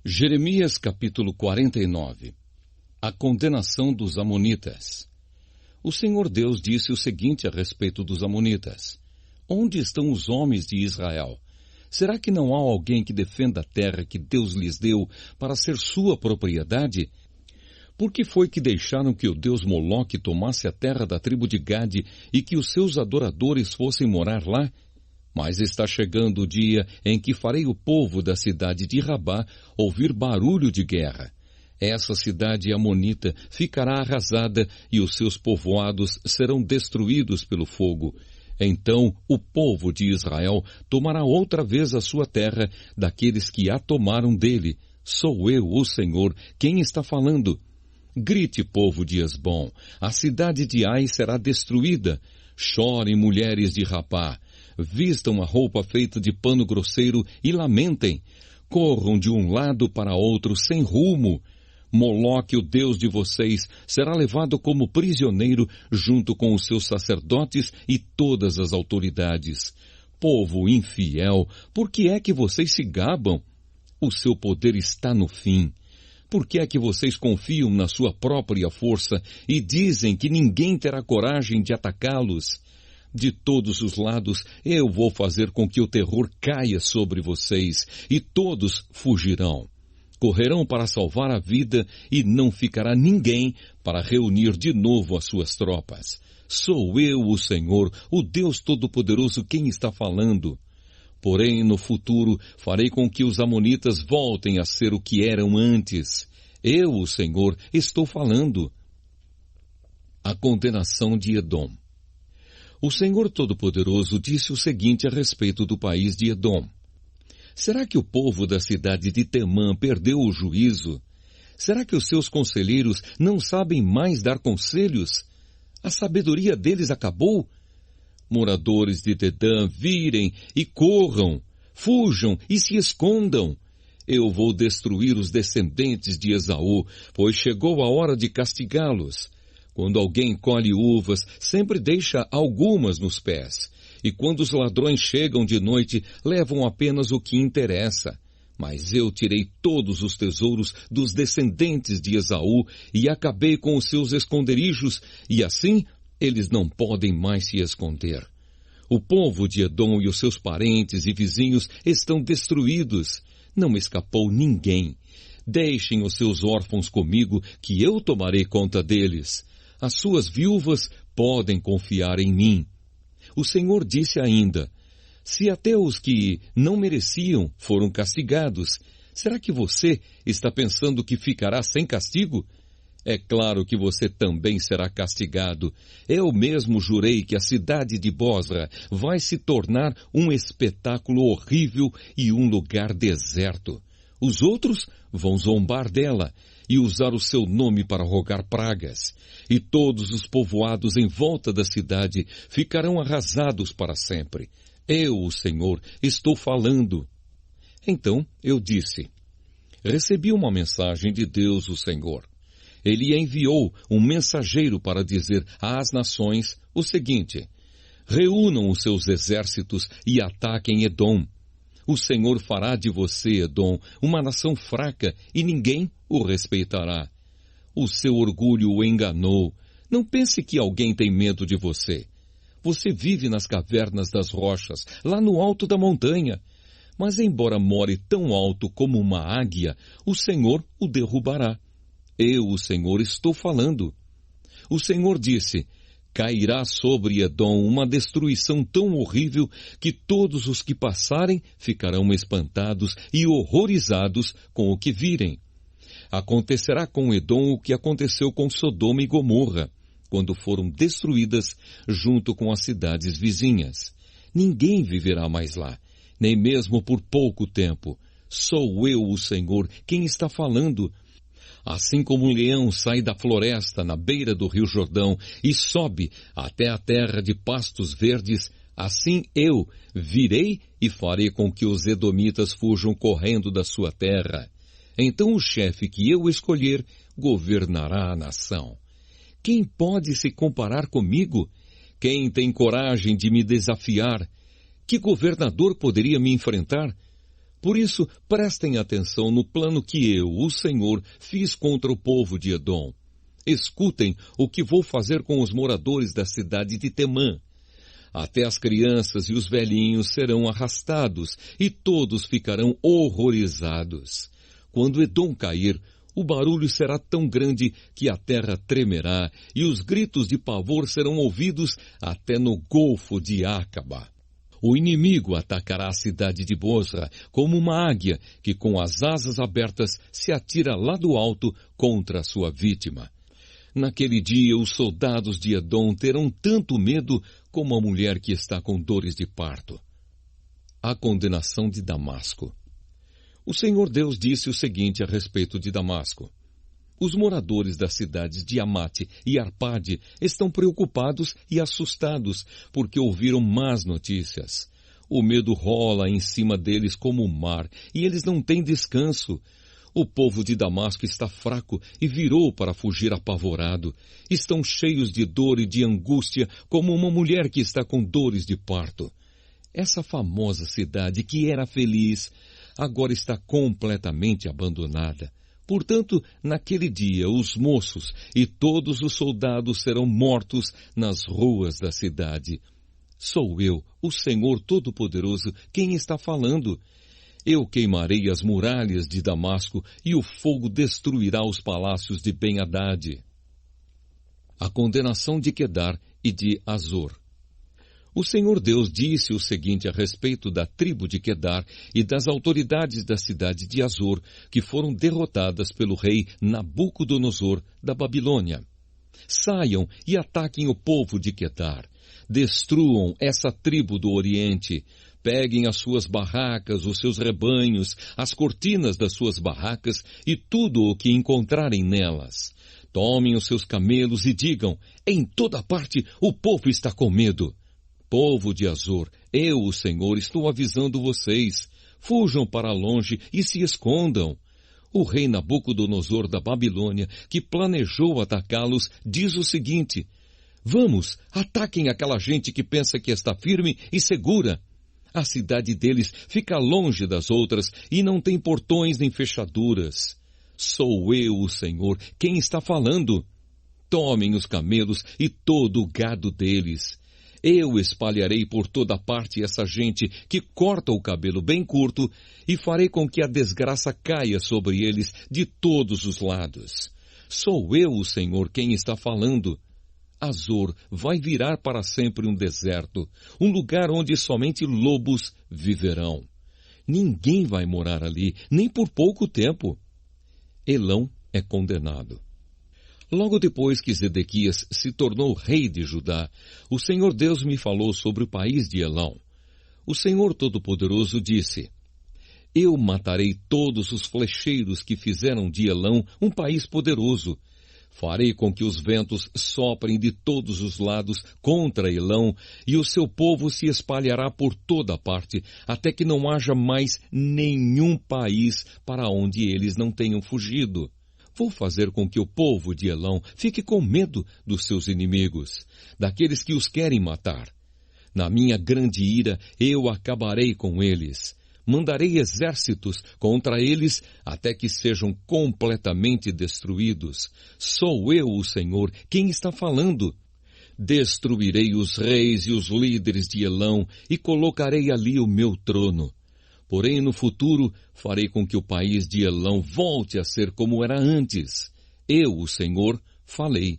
Jeremias capítulo 49. A condenação dos Amonitas. O Senhor Deus disse o seguinte a respeito dos Amonitas: Onde estão os homens de Israel? Será que não há alguém que defenda a terra que Deus lhes deu para ser sua propriedade? Por que foi que deixaram que o deus Moloque tomasse a terra da tribo de Gade e que os seus adoradores fossem morar lá? Mas está chegando o dia em que farei o povo da cidade de Rabá ouvir barulho de guerra. Essa cidade amonita ficará arrasada e os seus povoados serão destruídos pelo fogo. Então o povo de Israel tomará outra vez a sua terra daqueles que a tomaram dele. Sou eu, o Senhor, quem está falando. Grite, povo de Esbom, a cidade de Ai será destruída. Chorem, mulheres de Rabá. Vistam a roupa feita de pano grosseiro e lamentem. Corram de um lado para outro sem rumo. Moloque, o deus de vocês, será levado como prisioneiro junto com os seus sacerdotes e todas as autoridades. Povo infiel, por que é que vocês se gabam? O seu poder está no fim. Por que é que vocês confiam na sua própria força e dizem que ninguém terá coragem de atacá-los? De todos os lados eu vou fazer com que o terror caia sobre vocês, e todos fugirão. Correrão para salvar a vida, e não ficará ninguém para reunir de novo as suas tropas. Sou eu, o Senhor, o Deus Todo-Poderoso, quem está falando. Porém, no futuro, farei com que os amonitas voltem a ser o que eram antes. Eu, o Senhor, estou falando. A condenação de Edom. O Senhor Todo-Poderoso disse o seguinte a respeito do país de Edom: Será que o povo da cidade de Temã perdeu o juízo? Será que os seus conselheiros não sabem mais dar conselhos? A sabedoria deles acabou? Moradores de Dedã, virem e corram, fujam e se escondam. Eu vou destruir os descendentes de Esaú, pois chegou a hora de castigá-los. Quando alguém colhe uvas, sempre deixa algumas nos pés. E quando os ladrões chegam de noite, levam apenas o que interessa. Mas eu tirei todos os tesouros dos descendentes de Esaú e acabei com os seus esconderijos, e assim eles não podem mais se esconder. O povo de Edom e os seus parentes e vizinhos estão destruídos. Não escapou ninguém. Deixem os seus órfãos comigo, que eu tomarei conta deles. As suas viúvas podem confiar em mim. O Senhor disse ainda: Se até os que não mereciam foram castigados, será que você está pensando que ficará sem castigo? É claro que você também será castigado. Eu mesmo jurei que a cidade de Bosra vai se tornar um espetáculo horrível e um lugar deserto. Os outros vão zombar dela e usar o seu nome para rogar pragas. E todos os povoados em volta da cidade ficarão arrasados para sempre. Eu, o Senhor, estou falando. Então eu disse: Recebi uma mensagem de Deus, o Senhor. Ele enviou um mensageiro para dizer às nações o seguinte: Reúnam os seus exércitos e ataquem Edom. O Senhor fará de você, Edom, uma nação fraca, e ninguém o respeitará. O seu orgulho o enganou. Não pense que alguém tem medo de você. Você vive nas cavernas das rochas, lá no alto da montanha. Mas embora more tão alto como uma águia, o Senhor o derrubará. Eu, o Senhor, estou falando. O Senhor disse: Cairá sobre Edom uma destruição tão horrível que todos os que passarem ficarão espantados e horrorizados com o que virem. Acontecerá com Edom o que aconteceu com Sodoma e Gomorra, quando foram destruídas junto com as cidades vizinhas. Ninguém viverá mais lá, nem mesmo por pouco tempo. Sou eu, o Senhor, quem está falando. Assim como um leão sai da floresta na beira do rio Jordão e sobe até a terra de pastos verdes, assim eu virei e farei com que os edomitas fujam correndo da sua terra. Então o chefe que eu escolher governará a nação. Quem pode se comparar comigo? Quem tem coragem de me desafiar? Que governador poderia me enfrentar? Por isso, prestem atenção no plano que eu, o Senhor, fiz contra o povo de Edom. Escutem o que vou fazer com os moradores da cidade de Temã. Até as crianças e os velhinhos serão arrastados, e todos ficarão horrorizados. Quando Edom cair, o barulho será tão grande que a terra tremerá, e os gritos de pavor serão ouvidos até no Golfo de Acaba. O inimigo atacará a cidade de Bosra como uma águia que com as asas abertas se atira lá do alto contra a sua vítima. Naquele dia os soldados de Edom terão tanto medo como a mulher que está com dores de parto. A condenação de Damasco. O Senhor Deus disse o seguinte a respeito de Damasco. Os moradores das cidades de Amate e Arpade estão preocupados e assustados porque ouviram más notícias. O medo rola em cima deles como o mar e eles não têm descanso. O povo de Damasco está fraco e virou para fugir apavorado. Estão cheios de dor e de angústia como uma mulher que está com dores de parto. Essa famosa cidade que era feliz agora está completamente abandonada. Portanto, naquele dia, os moços e todos os soldados serão mortos nas ruas da cidade. Sou eu, o Senhor Todo-Poderoso, quem está falando. Eu queimarei as muralhas de Damasco e o fogo destruirá os palácios de Ben-Hadad. A condenação de Quedar e de Azor. O Senhor Deus disse o seguinte a respeito da tribo de Quedar e das autoridades da cidade de Azor, que foram derrotadas pelo rei Nabucodonosor da Babilônia. Saiam e ataquem o povo de Quedar. Destruam essa tribo do Oriente. Peguem as suas barracas, os seus rebanhos, as cortinas das suas barracas e tudo o que encontrarem nelas. Tomem os seus camelos e digam, em toda parte o povo está com medo. Povo de Azor, eu, o Senhor, estou avisando vocês. Fujam para longe e se escondam. O rei Nabucodonosor da Babilônia, que planejou atacá-los, diz o seguinte, vamos, ataquem aquela gente que pensa que está firme e segura. A cidade deles fica longe das outras e não tem portões nem fechaduras. Sou eu, o Senhor, quem está falando. Tomem os camelos e todo o gado deles. Eu espalharei por toda parte essa gente que corta o cabelo bem curto e farei com que a desgraça caia sobre eles de todos os lados. Sou eu, o Senhor, quem está falando. Azor vai virar para sempre um deserto, um lugar onde somente lobos viverão. Ninguém vai morar ali, nem por pouco tempo. Elão é condenado. Logo depois que Zedequias se tornou rei de Judá, o Senhor Deus me falou sobre o país de Elão. O Senhor Todo-Poderoso disse, eu matarei todos os flecheiros que fizeram de Elão um país poderoso. Farei com que os ventos soprem de todos os lados contra Elão, e o seu povo se espalhará por toda parte, até que não haja mais nenhum país para onde eles não tenham fugido. Vou fazer com que o povo de Elão fique com medo dos seus inimigos, daqueles que os querem matar. Na minha grande ira, eu acabarei com eles. Mandarei exércitos contra eles até que sejam completamente destruídos. Sou eu, o Senhor, quem está falando. Destruirei os reis e os líderes de Elão e colocarei ali o meu trono. Porém, no futuro, farei com que o país de Elão volte a ser como era antes. Eu, o Senhor, falei.